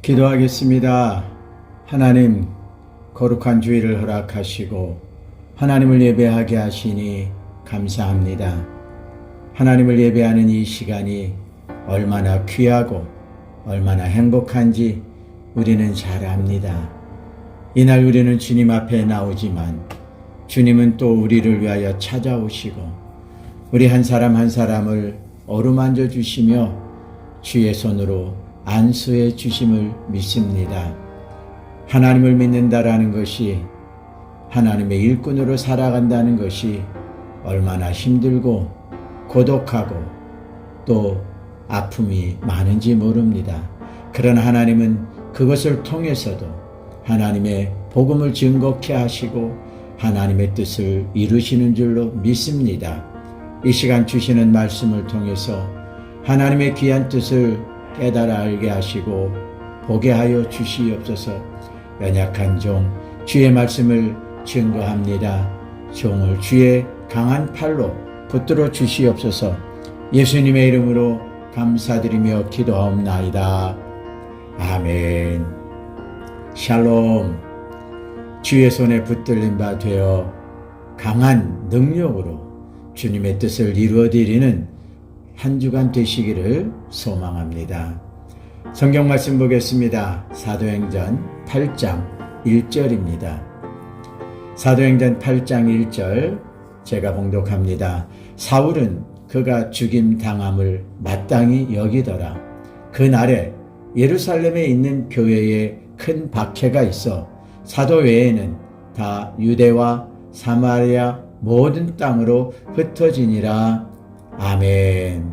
기도하겠습니다. 하나님, 거룩한 주일을 허락하시고 하나님을 예배하게 하시니 감사합니다. 하나님을 예배하는 이 시간이 얼마나 귀하고 얼마나 행복한지 우리는 잘 압니다. 이날 우리는 주님 앞에 나오지만 주님은 또 우리를 위하여 찾아오시고 우리 한 사람 한 사람을 어루만져 주시며 주의 손으로 안수해 주심을 믿습니다. 하나님을 믿는다라는 것이, 하나님의 일꾼으로 살아간다는 것이 얼마나 힘들고 고독하고 또 아픔이 많은지 모릅니다. 그러나 하나님은 그것을 통해서도 하나님의 복음을 증거케 하시고 하나님의 뜻을 이루시는 줄로 믿습니다. 이 시간 주시는 말씀을 통해서 하나님의 귀한 뜻을 깨달아 알게 하시고 보게 하여 주시옵소서. 연약한 종 주의 말씀을 증거합니다. 종을 주의 강한 팔로 붙들어 주시옵소서. 예수님의 이름으로 감사드리며 기도하옵나이다. 아멘. 샬롬. 주의 손에 붙들린 바 되어 강한 능력으로 주님의 뜻을 이루어드리는 한 주간 되시기를 소망합니다. 성경 말씀 보겠습니다. 사도행전 8장 1절입니다. 사도행전 8장 1절 제가 봉독합니다. 사울은 그가 죽임 당함을 마땅히 여기더라. 그날에 예루살렘에 있는 교회에 큰 박해가 있어 사도 외에는 다 유대와 사마리아 모든 땅으로 흩어지니라. 아멘.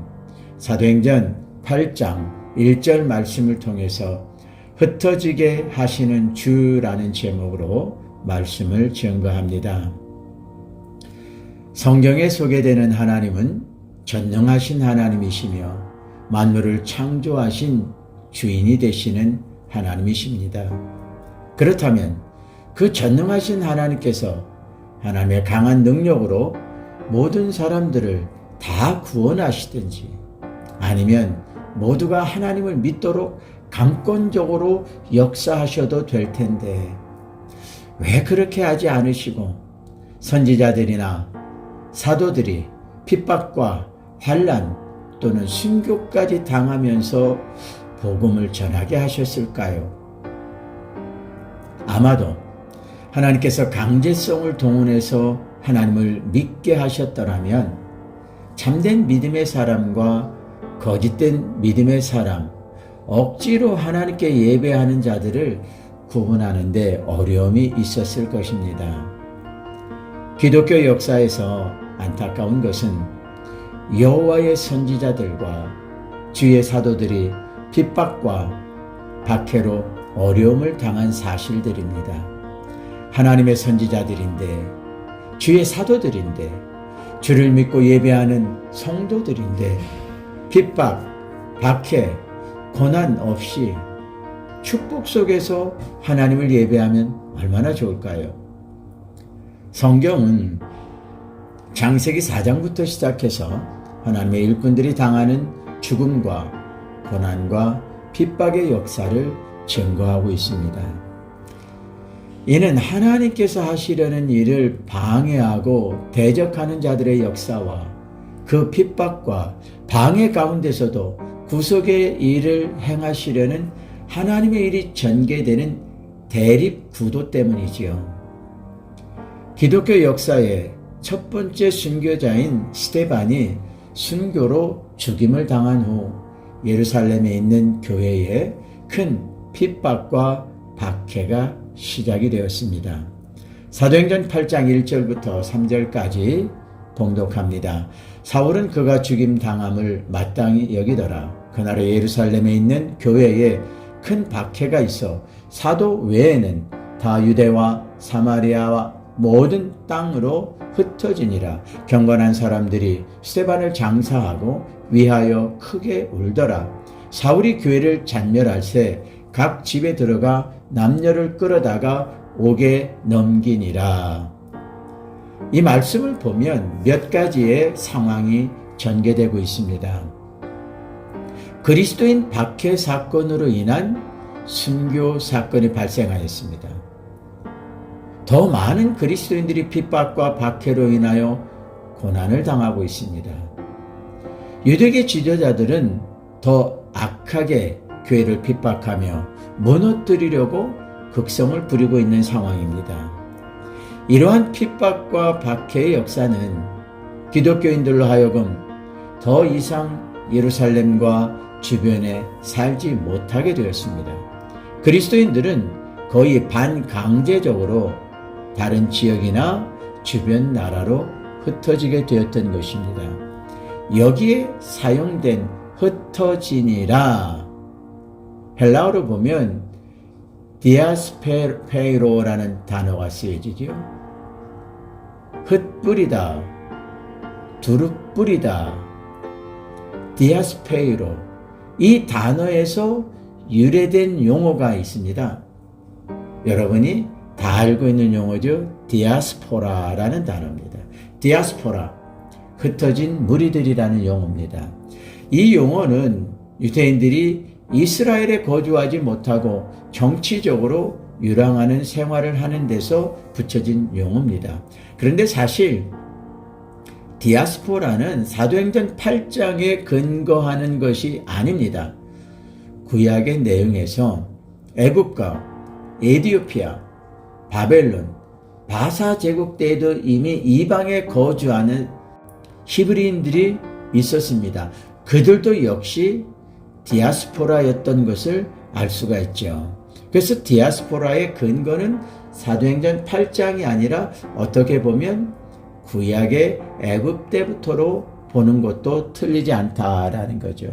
사도행전 8장 1절 말씀을 통해서 흩어지게 하시는 주라는 제목으로 말씀을 증거합니다. 성경에 소개되는 하나님은 전능하신 하나님이시며 만물을 창조하신 주인이 되시는 하나님이십니다. 그렇다면 그 전능하신 하나님께서 하나님의 강한 능력으로 모든 사람들을 다 구원하시든지 아니면 모두가 하나님을 믿도록 강권적으로 역사하셔도 될 텐데 왜 그렇게 하지 않으시고 선지자들이나 사도들이 핍박과 환난 또는 순교까지 당하면서 복음을 전하게 하셨을까요? 아마도 하나님께서 강제성을 동원해서 하나님을 믿게 하셨더라면 참된 믿음의 사람과 거짓된 믿음의 사람, 억지로 하나님께 예배하는 자들을 구분하는 데 어려움이 있었을 것입니다. 기독교 역사에서 안타까운 것은 여호와의 선지자들과 주의 사도들이 핍박과 박해로 어려움을 당한 사실들입니다. 하나님의 선지자들인데, 주의 사도들인데, 주를 믿고 예배하는 성도들인데 핍박, 박해, 고난 없이 축복 속에서 하나님을 예배하면 얼마나 좋을까요? 성경은 창세기 4장부터 시작해서 하나님의 일꾼들이 당하는 죽음과 고난과 핍박의 역사를 증거하고 있습니다. 이는 하나님께서 하시려는 일을 방해하고 대적하는 자들의 역사와 그 핍박과 방해 가운데서도 구속의 일을 행하시려는 하나님의 일이 전개되는 대립 구도 때문이지요. 기독교 역사의 첫 번째 순교자인 스데반이 순교로 죽임을 당한 후 예루살렘에 있는 교회에 큰 핍박과 박해가 시작이 되었습니다. 사도행전 8장 1절부터 3절까지 봉독합니다. 사울은 그가 죽임 당함을 마땅히 여기더라. 그날에 예루살렘에 있는 교회에 큰 박해가 있어 사도 외에는 다 유대와 사마리아와 모든 땅으로 흩어지니라. 경건한 사람들이 스데반을 장사하고 위하여 크게 울더라. 사울이 교회를 잔멸할 새 각 집에 들어가 남녀를 끌어다가 옥에 넘기니라. 이 말씀을 보면 몇 가지의 상황이 전개되고 있습니다. 그리스도인 박해 사건으로 인한 순교 사건이 발생하였습니다. 더 많은 그리스도인들이 핍박과 박해로 인하여 고난을 당하고 있습니다. 유대계 지도자들은 더 악하게 교회를 핍박하며 무너뜨리려고 극성을 부리고 있는 상황입니다. 이러한 핍박과 박해의 역사는 기독교인들로 하여금 더 이상 예루살렘과 주변에 살지 못하게 되었습니다. 그리스도인들은 거의 반강제적으로 다른 지역이나 주변 나라로 흩어지게 되었던 것입니다. 여기에 사용된 흩어지니라, 헬라어로 보면 디아스페이로라는 단어가 쓰여지죠. 흩뿌리다, 두루뿌리다, 디아스페이로, 이 단어에서 유래된 용어가 있습니다. 여러분이 다 알고 있는 용어죠. 디아스포라라는 단어입니다. 디아스포라, 흩어진 무리들이라는 용어입니다. 이 용어는 유대인들이 이스라엘에 거주하지 못하고 정치적으로 유랑하는 생활을 하는 데서 붙여진 용어입니다. 그런데 사실 디아스포라는 사도행전 8장에 근거하는 것이 아닙니다. 구약의 내용에서 애굽과 에티오피아, 바벨론, 바사 제국 때에도 이미 이방에 거주하는 히브리인들이 있었습니다. 그들도 역시 디아스포라였던 것을 알 수가 있죠. 그래서 디아스포라의 근거는 사도행전 8장이 아니라 어떻게 보면 구약의 애굽 때부터로 보는 것도 틀리지 않다라는 거죠.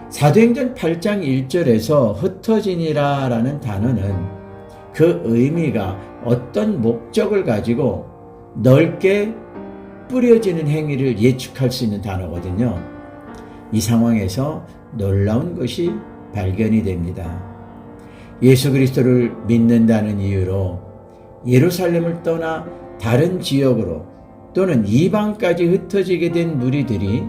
사도행전 8장 1절에서 흩어지니라 라는 단어는 그 의미가 어떤 목적을 가지고 넓게 뿌려지는 행위를 예측할 수 있는 단어거든요. 이 상황에서 놀라운 것이 발견이 됩니다. 예수 그리스도를 믿는다는 이유로 예루살렘을 떠나 다른 지역으로 또는 이방까지 흩어지게 된 무리들이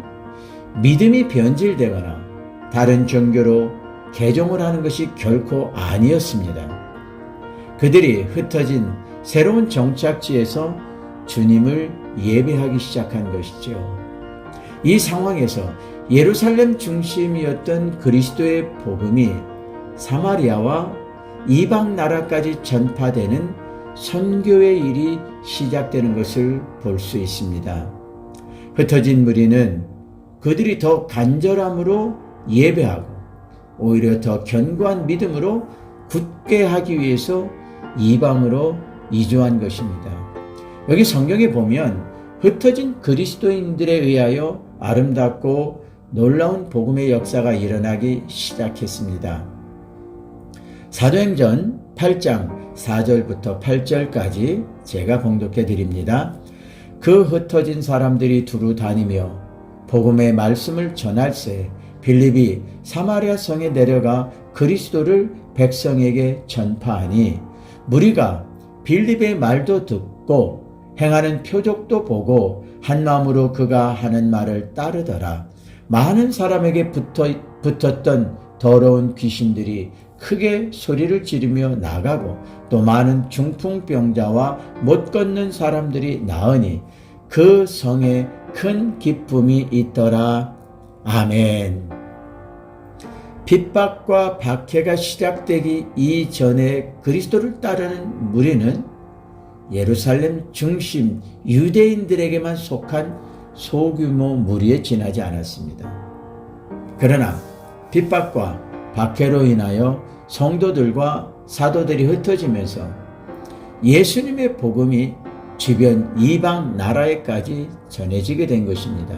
믿음이 변질되거나 다른 종교로 개종을 하는 것이 결코 아니었습니다. 그들이 흩어진 새로운 정착지에서 주님을 예배하기 시작한 것이죠. 이 상황에서 예루살렘 중심이었던 그리스도의 복음이 사마리아와 이방 나라까지 전파되는 선교의 일이 시작되는 것을 볼 수 있습니다. 흩어진 무리는 그들이 더 간절함으로 예배하고 오히려 더 견고한 믿음으로 굳게 하기 위해서 이방으로 이주한 것입니다. 여기 성경에 보면 흩어진 그리스도인들에 의하여 아름답고 놀라운 복음의 역사가 일어나기 시작했습니다. 사도행전 8장 4절부터 8절까지 제가 봉독해 드립니다. 그 흩어진 사람들이 두루 다니며 복음의 말씀을 전할새 빌립이 사마리아 성에 내려가 그리스도를 백성에게 전파하니 무리가 빌립의 말도 듣고 행하는 표적도 보고 한 마음으로 그가 하는 말을 따르더라. 많은 사람에게 붙었던 더러운 귀신들이 크게 소리를 지르며 나가고 또 많은 중풍병자와 못 걷는 사람들이 나으니 그 성에 큰 기쁨이 있더라. 아멘. 핍박과 박해가 시작되기 이전에 그리스도를 따르는 무리는 예루살렘 중심 유대인들에게만 속한 소규모 무리에 지나지 않았습니다. 그러나 핍박과 박해로 인하여 성도들과 사도들이 흩어지면서 예수님의 복음이 주변 이방 나라에까지 전해지게 된 것입니다.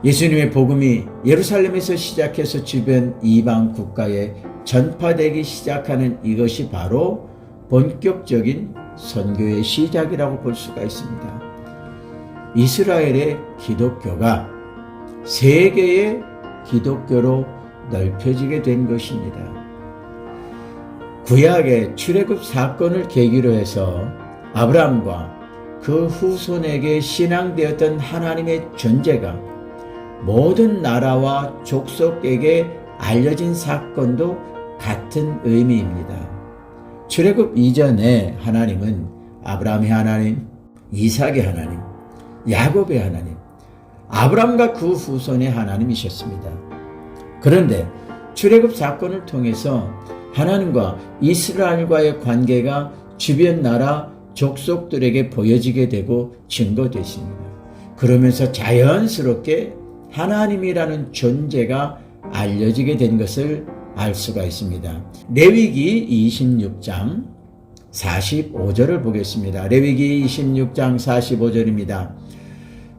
예수님의 복음이 예루살렘에서 시작해서 주변 이방 국가에 전파되기 시작하는 이것이 바로 본격적인 선교의 시작이라고 볼 수가 있습니다. 이스라엘의 기독교가 세계의 기독교로 넓혀지게 된 것입니다. 구약의 출애굽 사건을 계기로 해서 아브라함과 그 후손에게 신앙되었던 하나님의 존재가 모든 나라와 족속에게 알려진 사건도 같은 의미입니다. 출애굽 이전에 하나님은 아브라함의 하나님, 이삭의 하나님, 야곱의 하나님, 아브라함과 그 후손의 하나님이셨습니다. 그런데 출애굽 사건을 통해서 하나님과 이스라엘과의 관계가 주변 나라 족속들에게 보여지게 되고 증거됐습니다. 그러면서 자연스럽게 하나님이라는 존재가 알려지게 된 것을 알 수가 있습니다. 레위기 26장 45절을 보겠습니다. 레위기 26장 45절입니다.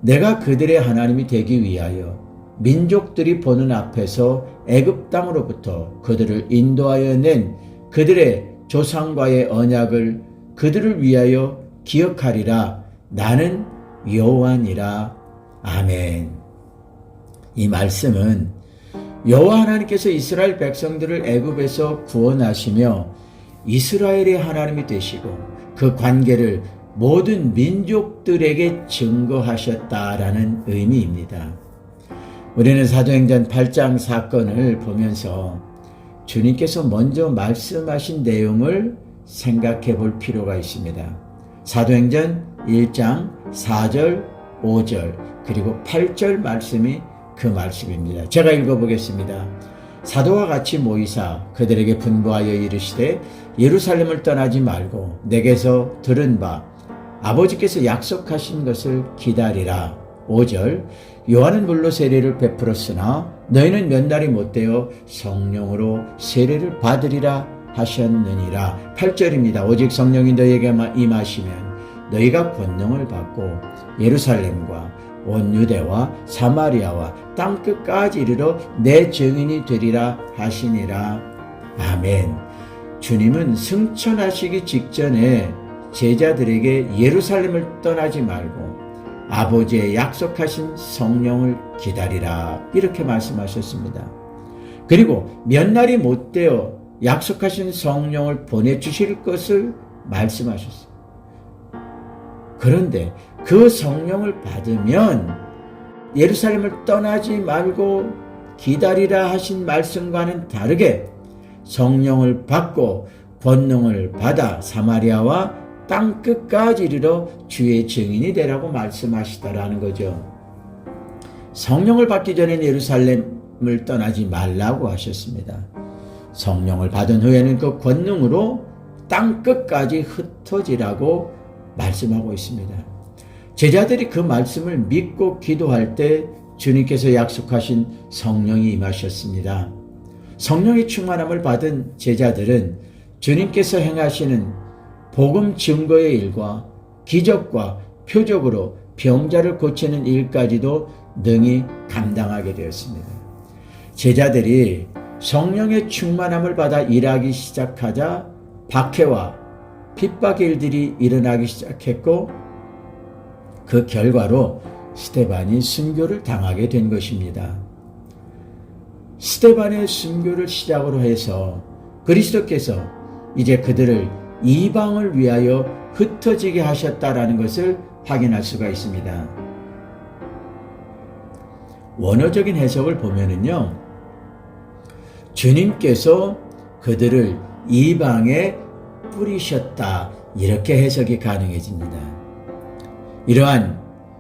내가 그들의 하나님이 되기 위하여 민족들이 보는 앞에서 애굽 땅으로부터 그들을 인도하여 낸 그들의 조상과의 언약을 그들을 위하여 기억하리라. 나는 여호와니라. 아멘. 이 말씀은 여호와 하나님께서 이스라엘 백성들을 애굽에서 구원하시며 이스라엘의 하나님이 되시고 그 관계를 모든 민족들에게 증거하셨다라는 의미입니다. 우리는 사도행전 8장 사건을 보면서 주님께서 먼저 말씀하신 내용을 생각해 볼 필요가 있습니다. 사도행전 1장 4절, 5절, 그리고 8절 말씀이 그 말씀입니다. 제가 읽어보겠습니다. 사도와 같이 모이사 그들에게 분부하여 이르시되 예루살렘을 떠나지 말고 내게서 들은 바 아버지께서 약속하신 것을 기다리라. 5절 요한은 물로 세례를 베풀었으나 너희는 몇 날이 못되어 성령으로 세례를 받으리라 하셨느니라. 8절입니다. 오직 성령이 너희에게 임하시면 너희가 권능을 받고 예루살렘과 온 유대와 사마리아와 땅끝까지 이르러 내 증인이 되리라 하시니라. 아멘. 주님은 승천하시기 직전에 제자들에게 예루살렘을 떠나지 말고 아버지의 약속하신 성령을 기다리라 이렇게 말씀하셨습니다. 그리고 몇 날이 못되어 약속하신 성령을 보내주실 것을 말씀하셨어요. 그런데 그 성령을 받으면 예루살렘을 떠나지 말고 기다리라 하신 말씀과는 다르게 성령을 받고 권능을 받아 사마리아와 땅끝까지 이르러 주의 증인이 되라고 말씀하시다라는 거죠. 성령을 받기 전에 예루살렘을 떠나지 말라고 하셨습니다. 성령을 받은 후에는 그 권능으로 땅끝까지 흩어지라고 말씀하고 있습니다. 제자들이 그 말씀을 믿고 기도할 때 주님께서 약속하신 성령이 임하셨습니다. 성령의 충만함을 받은 제자들은 주님께서 행하시는 복음 증거의 일과 기적과 표적으로 병자를 고치는 일까지도 능히 감당하게 되었습니다. 제자들이 성령의 충만함을 받아 일하기 시작하자 박해와 핍박의 일들이 일어나기 시작했고 그 결과로 스데반이 순교를 당하게 된 것입니다. 스데반의 순교를 시작으로 해서 그리스도께서 이제 그들을 이방을 위하여 흩어지게 하셨다라는 것을 확인할 수가 있습니다. 원어적인 해석을 보면은요, 주님께서 그들을 이방에 뿌리셨다 이렇게 해석이 가능해집니다. 이러한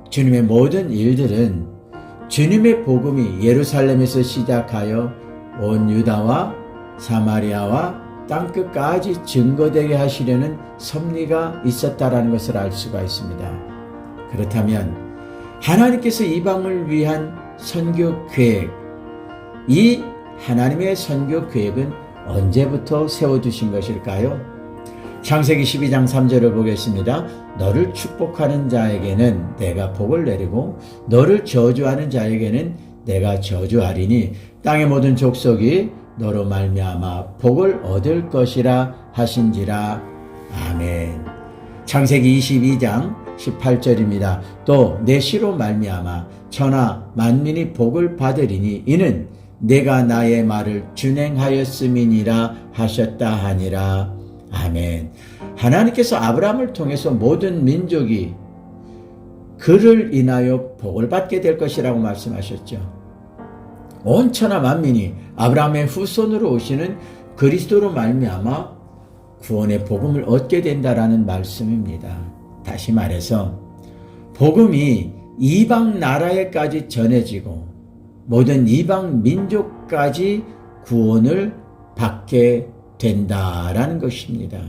주님의 모든 일들은 주님의 복음이 예루살렘에서 시작하여 온 유다와 사마리아와 땅끝까지 증거되게 하시려는 섭리가 있었다라는 것을 알 수가 있습니다. 그렇다면 하나님께서 이방을 위한 선교 계획, 이 하나님의 선교 계획은 언제부터 세워두신 것일까요? 창세기 12장 3절을 보겠습니다. 너를 축복하는 자에게는 내가 복을 내리고 너를 저주하는 자에게는 내가 저주하리니 땅의 모든 족속이 너로 말미암아 복을 얻을 것이라 하신지라. 아멘. 창세기 22장 18절입니다. 또 내 씨로 말미암아 천하 만민이 복을 받으리니 이는 내가 나의 말을 준행하였음이니라 하셨다 하니라. 아멘. 하나님께서 아브라함을 통해서 모든 민족이 그를 인하여 복을 받게 될 것이라고 말씀하셨죠. 온 천하 만민이 아브라함의 후손으로 오시는 그리스도로 말미암아 구원의 복음을 얻게 된다라는 말씀입니다. 다시 말해서 복음이 이방 나라에까지 전해지고 모든 이방 민족까지 구원을 받게 된다라는 것입니다.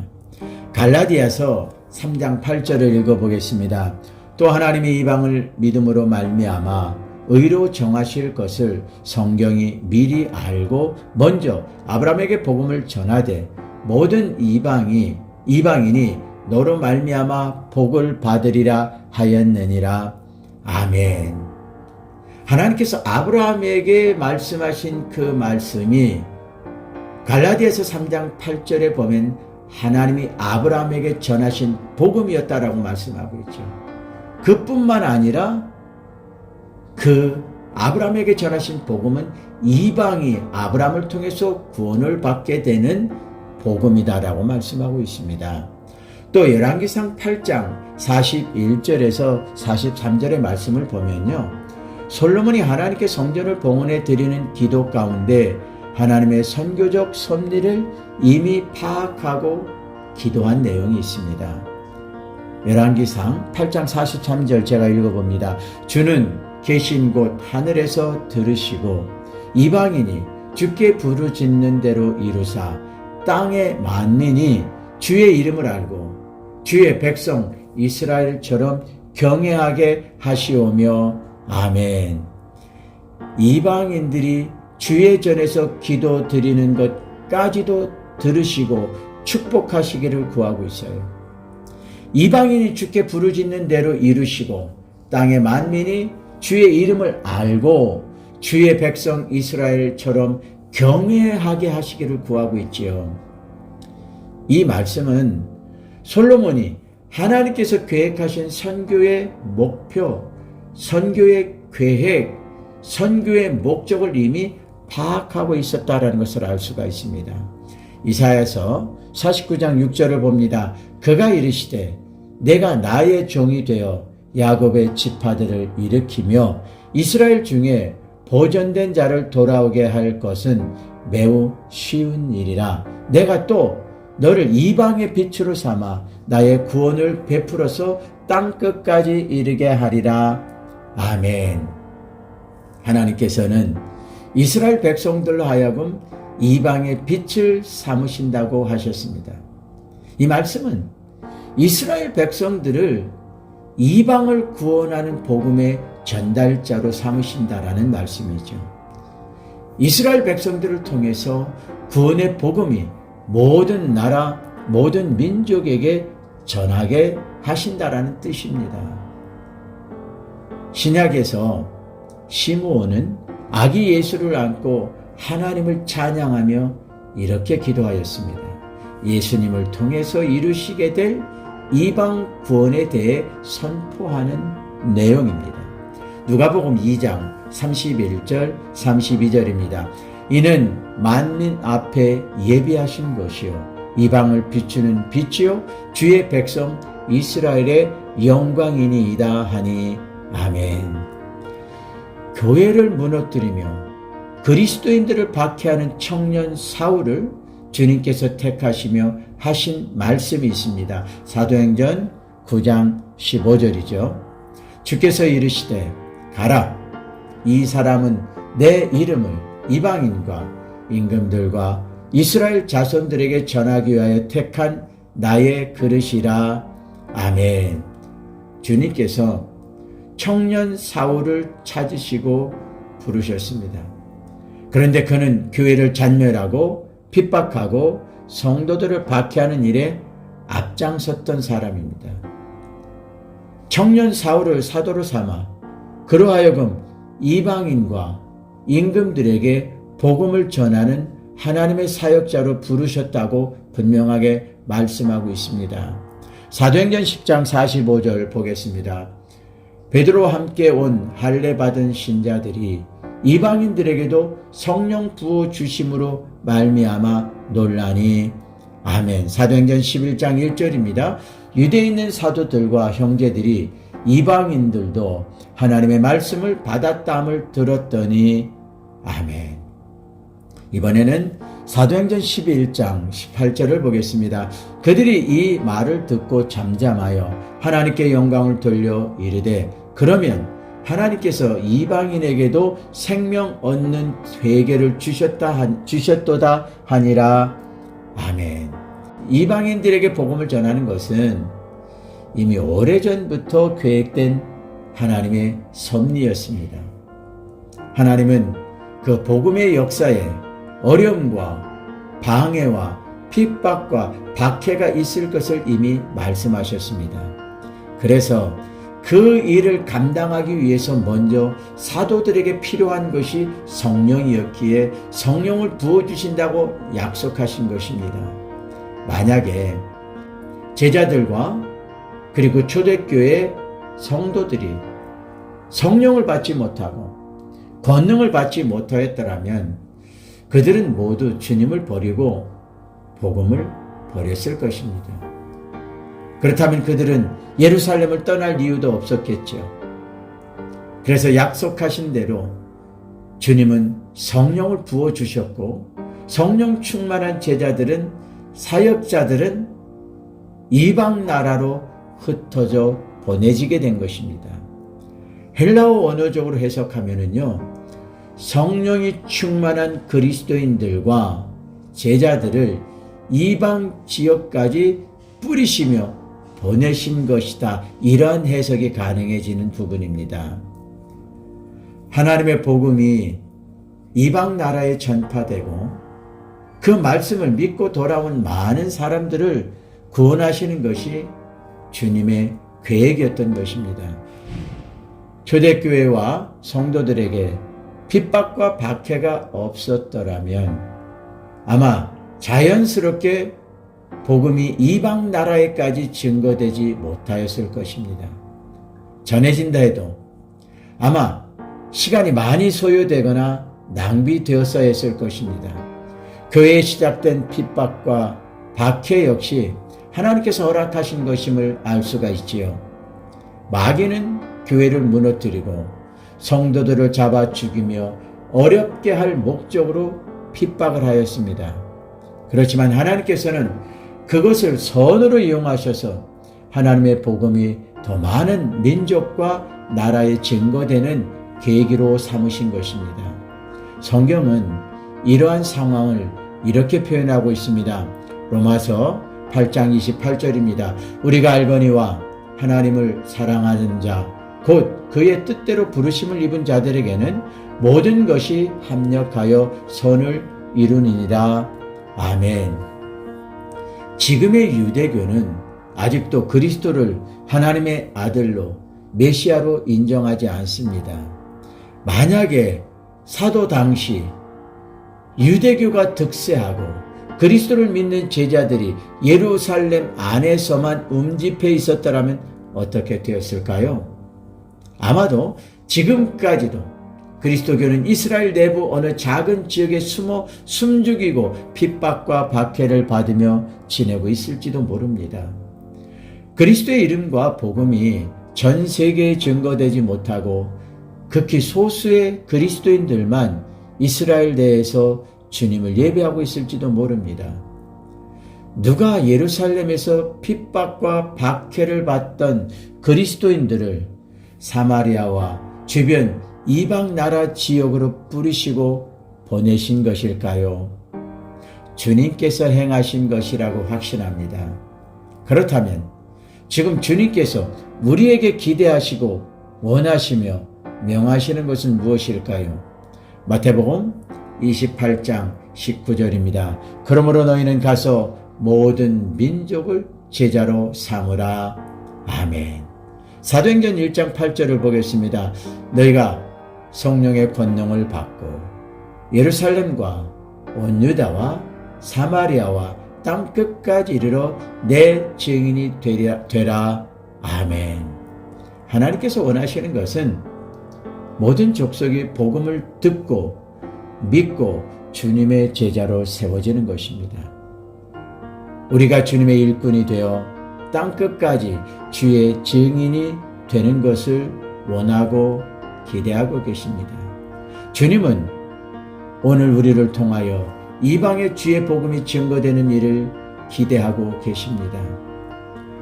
갈라디아서 3장 8절을 읽어보겠습니다. 또 하나님이 이방을 믿음으로 말미암아 의로 정하실 것을 성경이 미리 알고 먼저 아브라함에게 복음을 전하되 모든 이방인이 너로 말미암아 복을 받으리라 하였느니라. 아멘. 하나님께서 아브라함에게 말씀하신 그 말씀이 갈라디아서 3장 8절에 보면 하나님이 아브라함에게 전하신 복음이었다라고 말씀하고 있죠. 그뿐만 아니라 그 아브라함에게 전하신 복음은 이방이 아브라함을 통해서 구원을 받게 되는 복음이다라고 말씀하고 있습니다. 또 열왕기상 8장 41절에서 43절의 말씀을 보면요. 솔로몬이 하나님께 성전을 봉헌해 드리는 기도 가운데 하나님의 선교적 섭리를 이미 파악하고 기도한 내용이 있습니다. 열왕기상 8장 43절 제가 읽어봅니다. 주는 계신 곳 하늘에서 들으시고 이방인이 주께 부르짖는 대로 이루사 땅의 만민이 주의 이름을 알고 주의 백성 이스라엘처럼 경외하게 하시오며 아멘. 이방인들이 주의 전에서 기도 드리는 것까지도 들으시고 축복하시기를 구하고 있어요. 이방인이 주께 부르짖는 대로 이루시고 땅의 만민이 주의 이름을 알고 주의 백성 이스라엘처럼 경외하게 하시기를 구하고 있지요. 이 말씀은 솔로몬이 하나님께서 계획하신 선교의 목표, 선교의 계획, 선교의 목적을 이미 파악하고 있었다라는 것을 알 수가 있습니다. 이사야서 49장 6절을 봅니다. 그가 이르시되 내가 나의 종이 되어 야곱의 지파들을 일으키며 이스라엘 중에 보존된 자를 돌아오게 할 것은 매우 쉬운 일이라. 내가 또 너를 이방의 빛으로 삼아 나의 구원을 베풀어서 땅끝까지 이르게 하리라. 아멘. 하나님께서는 이스라엘 백성들로 하여금 이방의 빛을 삼으신다고 하셨습니다. 이 말씀은 이스라엘 백성들을 이방을 구원하는 복음의 전달자로 삼으신다라는 말씀이죠. 이스라엘 백성들을 통해서 구원의 복음이 모든 나라, 모든 민족에게 전하게 하신다라는 뜻입니다. 신약에서 시므온은 아기 예수를 안고 하나님을 찬양하며 이렇게 기도하였습니다. 예수님을 통해서 이루시게 될 이방 구원에 대해 선포하는 내용입니다. 누가복음 2장 31절 32절입니다. 이는 만민 앞에 예비하신 것이요 이방을 비추는 빛이요 주의 백성 이스라엘의 영광이니이다 하니 아멘. 교회를 무너뜨리며 그리스도인들을 박해하는 청년 사울을 주님께서 택하시며 하신 말씀이 있습니다. 사도행전 9장 15절이죠. 주께서 이르시되 가라. 이 사람은 내 이름을 이방인과 임금들과 이스라엘 자손들에게 전하기 위하여 택한 나의 그릇이라. 아멘. 주님께서 청년 사울을 찾으시고 부르셨습니다. 그런데 그는 교회를 잔멸하고 핍박하고 성도들을 박해하는 일에 앞장섰던 사람입니다. 청년 사울을 사도로 삼아 그로 하여금 이방인과 임금들에게 복음을 전하는 하나님의 사역자로 부르셨다고 분명하게 말씀하고 있습니다. 사도행전 10장 45절 보겠습니다. 베드로와 함께 온 할례 받은 신자들이 이방인들에게도 성령 부어 주심으로 말미암아 놀라니 아멘. 사도행전 11장 1절입니다. 유대에 있는 사도들과 형제들이 이방인들도 하나님의 말씀을 받았다함을 들었더니 아멘. 이번에는 사도행전 11장 18절을 보겠습니다. 그들이 이 말을 듣고 잠잠하여 하나님께 영광을 돌려 이르되 그러면 하나님께서 이방인에게도 생명 얻는 회개를 주셨도다 하니라. 아멘. 이방인들에게 복음을 전하는 것은 이미 오래전부터 계획된 하나님의 섭리였습니다. 하나님은 그 복음의 역사에 어려움과 방해와 핍박과 박해가 있을 것을 이미 말씀하셨습니다. 그래서 그 일을 감당하기 위해서 먼저 사도들에게 필요한 것이 성령이었기에 성령을 부어주신다고 약속하신 것입니다. 만약에 제자들과 그리고 초대교회 성도들이 성령을 받지 못하고 권능을 받지 못하였더라면 그들은 모두 주님을 버리고 복음을 버렸을 것입니다. 그렇다면 그들은 예루살렘을 떠날 이유도 없었겠죠. 그래서 약속하신 대로 주님은 성령을 부어주셨고 성령 충만한 제자들은 사역자들은 이방 나라로 흩어져 보내지게 된 것입니다. 헬라어 원어적으로 해석하면은요, 성령이 충만한 그리스도인들과 제자들을 이방 지역까지 뿌리시며 보내신 것이다. 이러한 해석이 가능해지는 부분입니다. 하나님의 복음이 이방 나라에 전파되고 그 말씀을 믿고 돌아온 많은 사람들을 구원하시는 것이 주님의 계획이었던 것입니다. 초대교회와 성도들에게 핍박과 박해가 없었더라면 아마 자연스럽게 복음이 이방 나라에까지 증거되지 못하였을 것입니다. 전해진다 해도 아마 시간이 많이 소요되거나 낭비되었어야 했을 것입니다. 교회에 시작된 핍박과 박해 역시 하나님께서 허락하신 것임을 알 수가 있지요. 마귀는 교회를 무너뜨리고 성도들을 잡아 죽이며 어렵게 할 목적으로 핍박을 하였습니다. 그렇지만 하나님께서는 그것을 선으로 이용하셔서 하나님의 복음이 더 많은 민족과 나라에 증거되는 계기로 삼으신 것입니다. 성경은 이러한 상황을 이렇게 표현하고 있습니다. 로마서 8장 28절입니다. 우리가 알거니와 하나님을 사랑하는 자, 곧 그의 뜻대로 부르심을 입은 자들에게는 모든 것이 합력하여 선을 이루니라. 아멘. 지금의 유대교는 아직도 그리스도를 하나님의 아들로 메시아로 인정하지 않습니다. 만약에 사도 당시 유대교가 득세하고 그리스도를 믿는 제자들이 예루살렘 안에서만 움집해 있었더라면 어떻게 되었을까요? 아마도 지금까지도 그리스도교는 이스라엘 내부 어느 작은 지역에 숨어 숨죽이고 핍박과 박해를 받으며 지내고 있을지도 모릅니다. 그리스도의 이름과 복음이 전 세계에 증거되지 못하고 극히 소수의 그리스도인들만 이스라엘 내에서 주님을 예배하고 있을지도 모릅니다. 누가 예루살렘에서 핍박과 박해를 받던 그리스도인들을 사마리아와 주변 이방 나라 지역으로 뿌리시고 보내신 것일까요? 주님께서 행하신 것이라고 확신합니다. 그렇다면 지금 주님께서 우리에게 기대하시고 원하시며 명하시는 것은 무엇일까요? 마태복음 28장 19절입니다. 그러므로 너희는 가서 모든 민족을 제자로 삼으라. 아멘. 사도행전 1장 8절을 보겠습니다. 너희가 성령의 권능을 받고 예루살렘과 온 유다와 사마리아와 땅 끝까지 이르러 내 증인이 되라. 아멘. 하나님께서 원하시는 것은 모든 족속이 복음을 듣고 믿고 주님의 제자로 세워지는 것입니다. 우리가 주님의 일꾼이 되어 땅 끝까지 주의 증인이 되는 것을 원하고 기대하고 계십니다. 주님은 오늘 우리를 통하여 이방의 주의 복음이 증거되는 일을 기대하고 계십니다.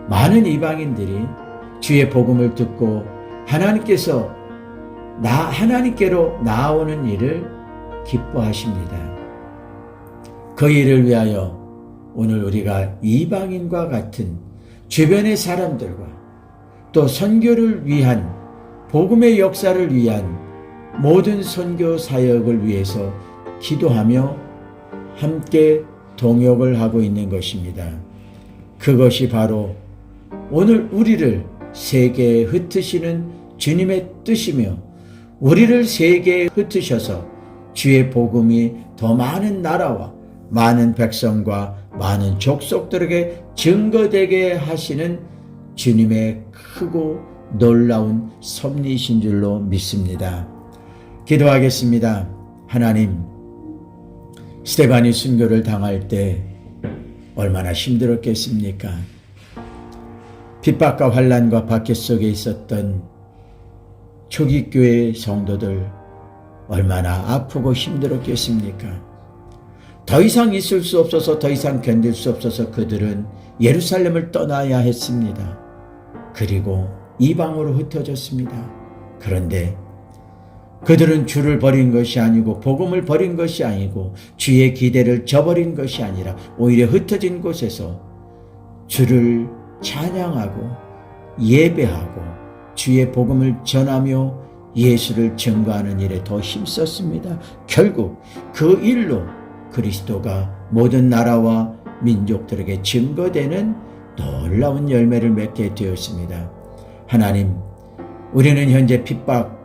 많은 이방인들이 주의 복음을 듣고 하나님께로 나아오는 일을 기뻐하십니다. 그 일을 위하여 오늘 우리가 이방인과 같은 주변의 사람들과 또 선교를 위한 복음의 역사를 위한 모든 선교 사역을 위해서 기도하며 함께 동역을 하고 있는 것입니다. 그것이 바로 오늘 우리를 세계에 흩으시는 주님의 뜻이며 우리를 세계에 흩으셔서 주의 복음이 더 많은 나라와 많은 백성과 많은 족속들에게 증거되게 하시는 주님의 크고 놀라운 섭리이신 줄로 믿습니다. 기도하겠습니다. 하나님, 스데반이 순교를 당할 때 얼마나 힘들었겠습니까? 핍박과 환난과 박해 속에 있었던 초기 교회 성도들 얼마나 아프고 힘들었겠습니까? 더 이상 있을 수 없어서 더 이상 견딜 수 없어서 그들은 예루살렘을 떠나야 했습니다. 그리고 이방으로 흩어졌습니다. 그런데 그들은 주를 버린 것이 아니고 복음을 버린 것이 아니고 주의 기대를 저버린 것이 아니라 오히려 흩어진 곳에서 주를 찬양하고 예배하고 주의 복음을 전하며 예수를 증거하는 일에 더 힘썼습니다. 결국 그 일로 그리스도가 모든 나라와 민족들에게 증거되는 놀라운 열매를 맺게 되었습니다. 하나님, 우리는 현재 핍박,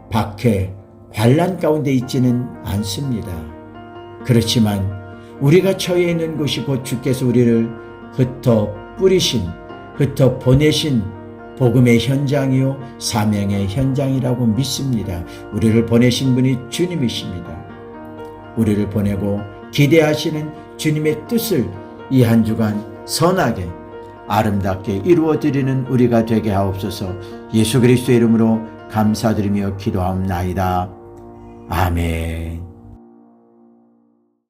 박해, 환난 가운데 있지는 않습니다. 그렇지만 우리가 처해 있는 곳이 곧 주께서 우리를 흩어 뿌리신, 흩어 보내신 복음의 현장이요 사명의 현장이라고 믿습니다. 우리를 보내신 분이 주님이십니다. 우리를 보내고 기대하시는 주님의 뜻을 이 한 주간 선하게 아름답게 이루어드리는 우리가 되게 하옵소서. 예수 그리스도의 이름으로 감사드리며 기도하옵나이다. 아멘.